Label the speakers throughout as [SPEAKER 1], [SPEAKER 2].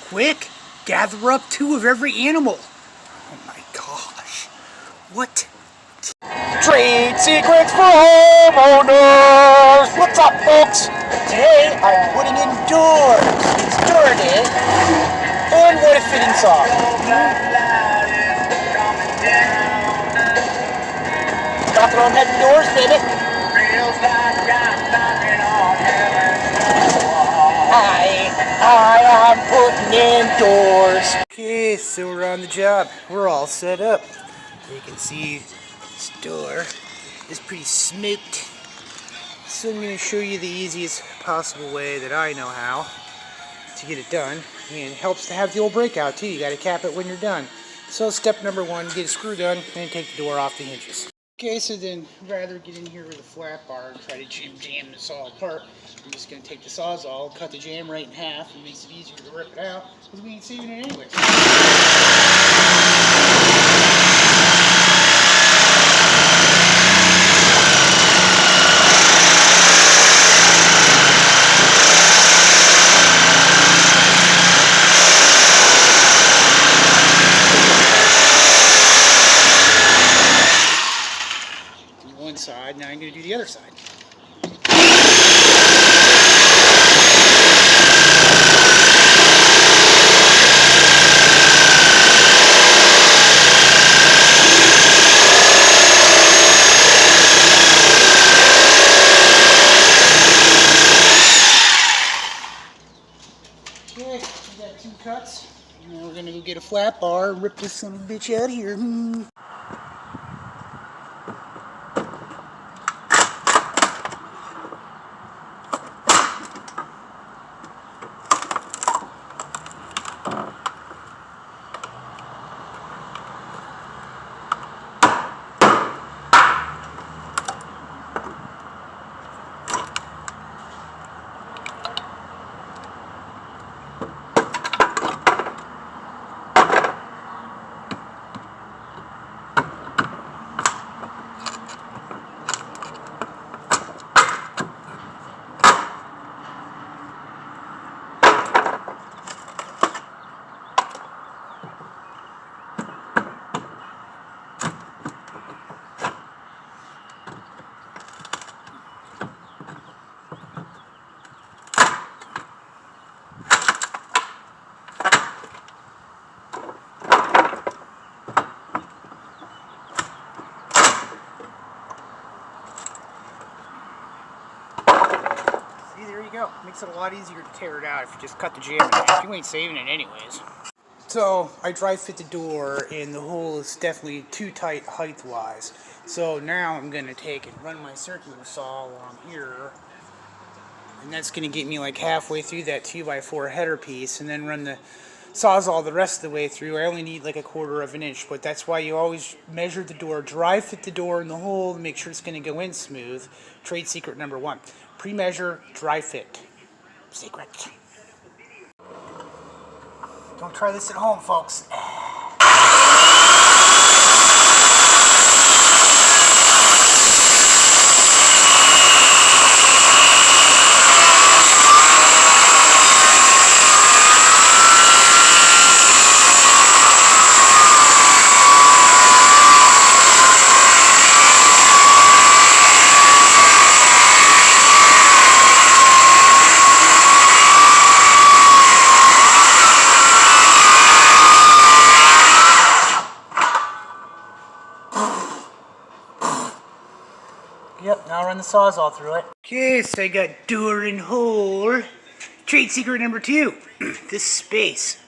[SPEAKER 1] Quick, gather up 2 of every animal. Oh my gosh. What?
[SPEAKER 2] Trade secrets for homeowners! What's up, folks? Today I'm putting in doors. It's door day. And what a fitting song. Knocking on heaven doors, baby. I am putting in doors.
[SPEAKER 1] Okay, so we're on the job. We're all set up. You can see this door is pretty smoked. So I'm going to show you the easiest possible way that I know how to get it done. And it helps to have the old breakout too. You got to cap it when you're done. So step number 1, get a screw done, and take the door off the hinges. Okay, so then rather get in here with a flat bar and try to jam this all apart, I'm just going to take the Sawzall, cut the jam right in half. It makes it easier to rip it out because we ain't saving it anyway. One side, now I'm going to do the other side. Okay, we got 2 cuts. Now we're going to go get a flat bar and rip this son of a bitch out of here. There you go. Makes it a lot easier to tear it out if you just cut the jam in half. You ain't saving it anyways. So I dry fit the door and the hole is definitely too tight height-wise. So now I'm going to take and run my circular saw along here. And that's going to get me like halfway through that 2x4 header piece, and then run the Sawzall the rest of the way through. I only need like 1/4 of an inch, but that's why you always measure the door, dry fit the door in the hole to make sure it's going to go in smooth. Trade secret number 1. Pre-measure, dry fit. Secret. Don't try this at home, folks. Yep, now run the Sawzall through it. Okay, so I got door and hole. Trade secret number 2. This space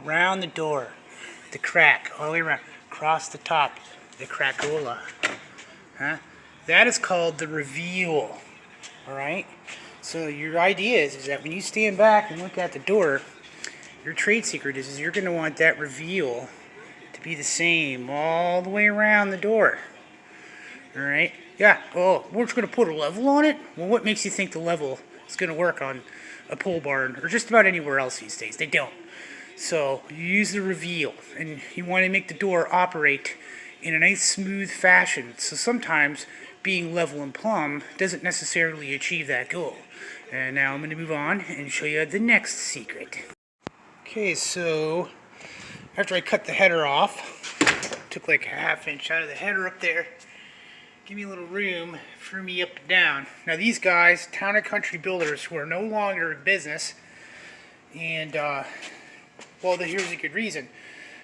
[SPEAKER 1] around the door, the crack, all the way around, across the top, the crackola. That is called the reveal. Alright? So your idea is that when you stand back and look at the door, your trade secret is you're going to want that reveal to be the same all the way around the door. Alright? Yeah, well, we're just going to put a level on it. Well, what makes you think the level is going to work on a pole barn or just about anywhere else these days? They don't. So you use the reveal, and you want to make the door operate in a nice smooth fashion. So sometimes being level and plumb doesn't necessarily achieve that goal. And now I'm going to move on and show you the next secret. Okay, so after I cut the header off, took like a ½ inch out of the header up there, give me a little room for me up and down. Now these guys, Town and Country Builders, who are no longer in business, and well, here's a good reason.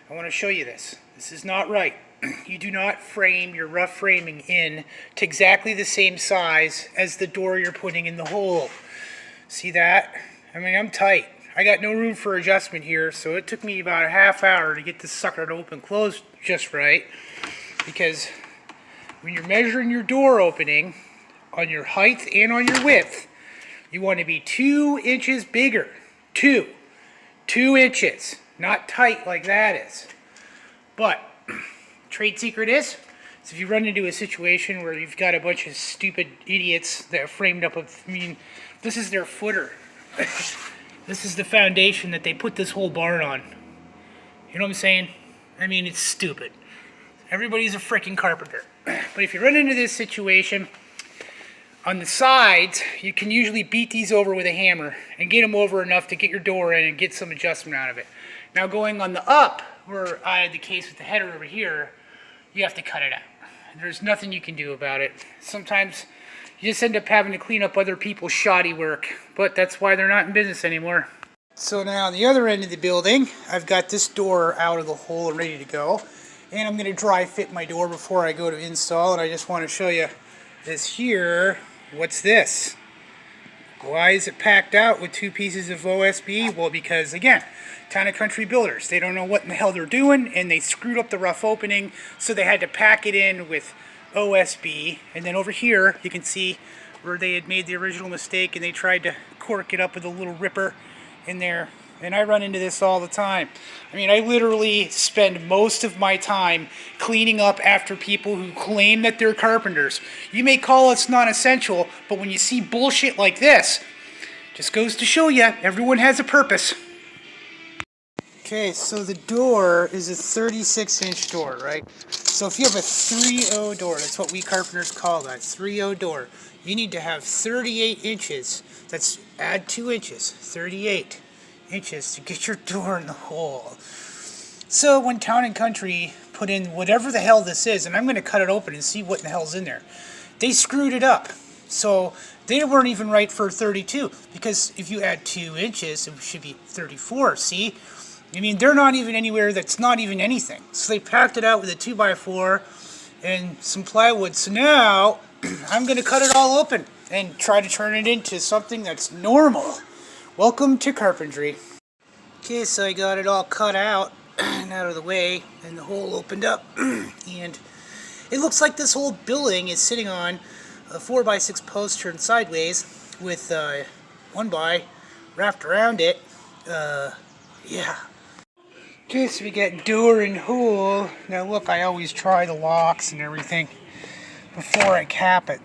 [SPEAKER 1] I want to show you this. This is not right. You do not frame your rough framing in to exactly the same size as the door you're putting in the hole. See that? I mean, I'm tight. I got no room for adjustment here, so it took me about a ½ hour to get this sucker to open closed just right. Because when you're measuring your door opening on your height and on your width, you want to be 2 inches bigger. 2 inches. Not tight like that is. But trade secret is if you run into a situation where you've got a bunch of stupid idiots that are framed up with, I mean, this is their footer. This is the foundation that they put this whole barn on. You know what I'm saying? I mean, it's stupid. Everybody's a freaking carpenter. But if you run into this situation, on the sides, you can usually beat these over with a hammer and get them over enough to get your door in and get some adjustment out of it. Now going on the up, where I had the case with the header over here, you have to cut it out. There's nothing you can do about it. Sometimes you just end up having to clean up other people's shoddy work, but that's why they're not in business anymore. So now on the other end of the building, I've got this door out of the hole and ready to go. And I'm going to dry fit my door before I go to install, and I just want to show you this here. What's this? Why is it packed out with 2 pieces of OSB? Well, because again, Town and Country Builders, they don't know what in the hell they're doing, and they screwed up the rough opening, so they had to pack it in with OSB. And then over here, you can see where they had made the original mistake, and they tried to cork it up with a little ripper in there. And I run into this all the time. I mean, I literally spend most of my time cleaning up after people who claim that they're carpenters. You may call us non-essential, but when you see bullshit like this, just goes to show you, everyone has a purpose. Okay, so the door is a 36-inch door, right? So if you have a 3-0 door, that's what we carpenters call that, 3-0 door, you need to have 38 inches. That's add 2 inches, 38 inches to get your door in the hole. So when Town and Country put in whatever the hell this is, and I'm going to cut it open and see what the hell's in there, they screwed it up. So they weren't even right for 32, because if you add 2 inches, it should be 34, see? I mean, they're not even anywhere that's not even anything. So they packed it out with a 2x4 and some plywood. So now I'm going to cut it all open and try to turn it into something that's normal. Welcome to carpentry. Okay, so I got it all cut out and out of the way, and the hole opened up. And it looks like this whole building is sitting on a 4x6 post turned sideways with 1x wrapped around it. Yeah. Okay, so we got door and hole. Now look, I always try the locks and everything before I cap it.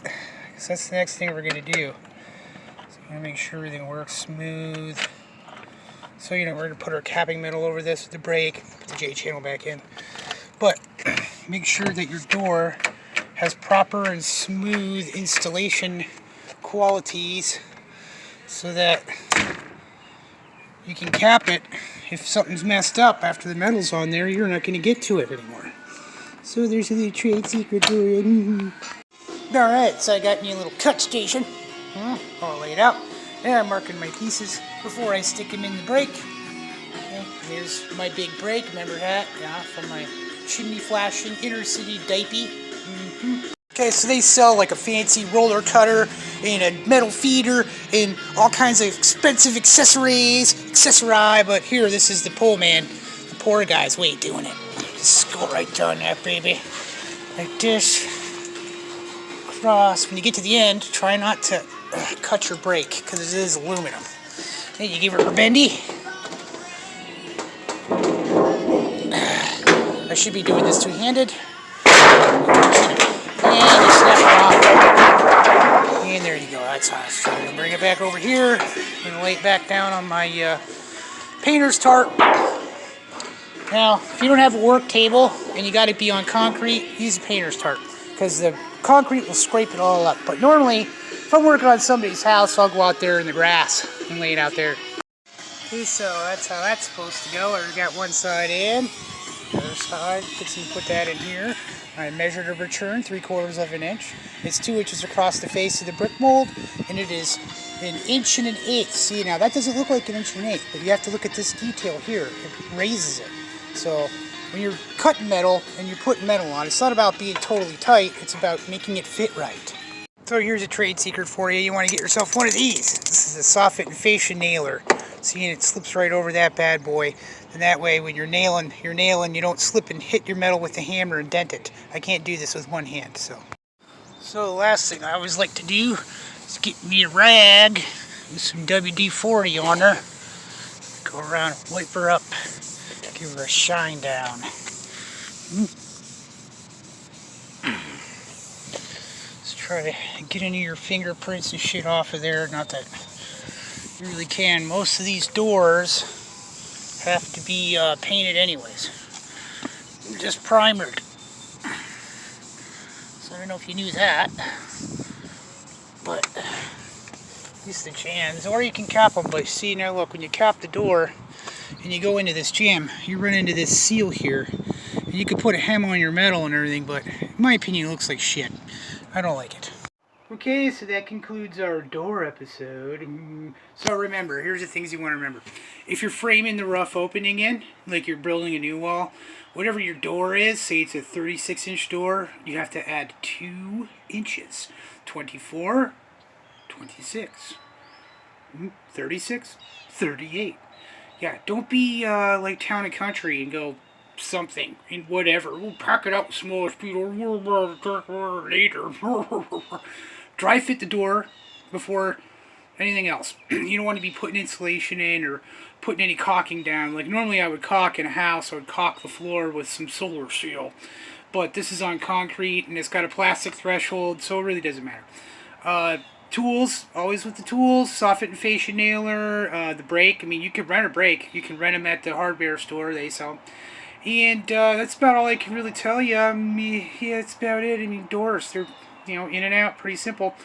[SPEAKER 1] So that's the next thing we're going to do. So I'm going to make sure everything works smooth. So, you know, we're going to put our capping metal over this with the brake, put the J channel back in. But make sure that your door has proper and smooth installation qualities so that you can cap it. If something's messed up after the metal's on there, you're not going to get to it anymore. So there's a little trade secret door. Alright, so I got me a little cut station. All laid out. And I'm marking my pieces before I stick them in the brake. Okay, here's my big brake, remember that? Yeah, from my chimney flashing inner city diaper. Okay, so they sell like a fancy roller cutter and a metal feeder and all kinds of expensive accessories, but here, this is the pole man. The poor guy's way doing it. Just go right down that baby, like this. Cross. When you get to the end, try not to cut your brake because it is aluminum. Then you give it a bendy. I should be doing this two-handed. And you snap it off. And there you go. That's how it's trying to bring it back over here. I'm going to lay it back down on my painter's tarp. Now, if you don't have a work table and you got to be on concrete, use a painter's tarp because the concrete will scrape it all up. But normally, if I'm working on somebody's house, I'll go out there in the grass and lay it out there. Okay, so that's how that's supposed to go. I got one side in, the other side, put that in here. I measured a return 3/4 of an inch. It's 2 inches across the face of the brick mold, and it is 1 1/8 inches. See, now that doesn't look like 1 1/8 inches, but you have to look at this detail here. It raises it. So when you're cutting metal and you're putting metal on, it's not about being totally tight, it's about making it fit right. So here's a trade secret for you. You want to get yourself one of these. This is a soffit and fascia nailer. See, and it slips right over that bad boy. And that way when you're nailing, you don't slip and hit your metal with the hammer and dent it. I can't do this with one hand, so. So the last thing I always like to do is get me a rag with some WD-40 on her. Go around and wipe her up. Give her a shine down. Let's try to get any of your fingerprints and shit off of there. Not that you really can. Most of these doors have to be painted anyways. They're just primered. So I don't know if you knew that. But at least the jams. Or you can cap them by, see now look, when you cap the door and you go into this jam, you run into this seal here. And you can put a hem on your metal and everything, but in my opinion it looks like shit. I don't like it. Okay, so that concludes our door episode. So remember, here's the things you want to remember. If you're framing the rough opening in, like you're building a new wall, whatever your door is, say it's a 36-inch door, you have to add 2 inches. 24, 26, 36, 38. Yeah, don't be like Town and Country and go something and whatever. We'll pack it out smaller speed or later. Dry fit the door before anything else. You don't want to be putting insulation in or putting any caulking down. Like normally I would caulk in a house, I would caulk the floor with some solar seal. But this is on concrete and it's got a plastic threshold, so it really doesn't matter. Tools, always with the tools, soffit and fascia nailer, the brake. I mean, you can rent a brake. You can rent them at the hardware store, they sell. And that's about all I can really tell you. Yeah, that's about it. I mean, doors, they're, you know, in and out, pretty simple.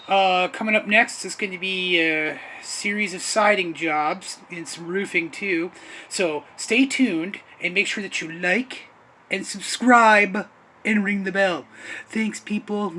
[SPEAKER 1] Coming up next is going to be a series of siding jobs and some roofing too. So stay tuned and make sure that you like and subscribe and ring the bell. Thanks, people.